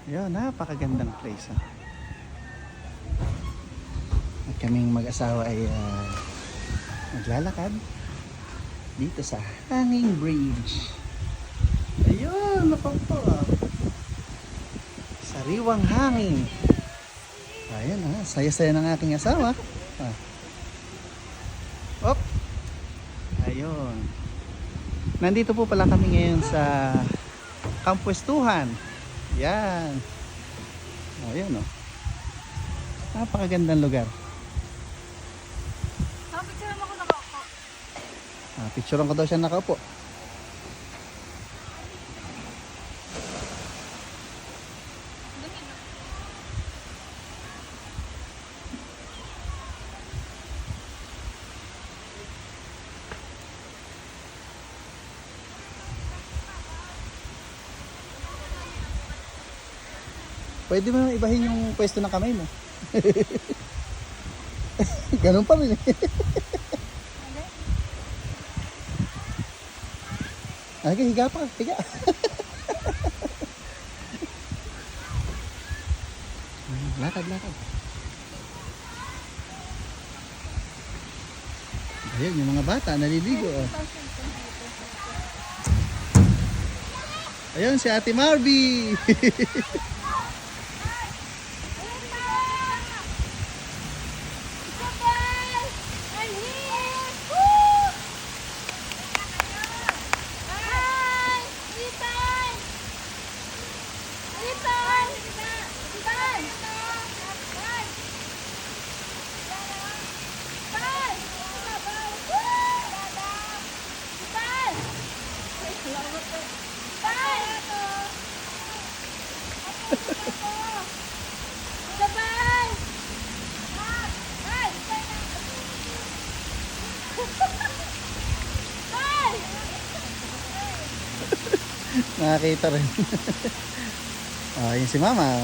Yun, napakagandang place. At kaming mag-asawa ay maglalakad dito sa Hanging Bridge. Ayun, napampo. Sariwang hangin. Ayan saya-saya ng aking asawa. Op. Ayun. Nandito po pala kami ngayon sa Kampwestuhan. Yan. Ayan o. Napakagandang lugar. Picturean mo ako nakaupo. Picturean ko daw siya nakaupo. Pwede mo ibahin yung pwesto ng kamay mo. Ganun pa rin eh. Okay, higa pa. Higa. Lakad, lakad. Ayun, yung mga bata naliligo. Ayun, si Ate Marby. Nakakita rin. Yun si Mama.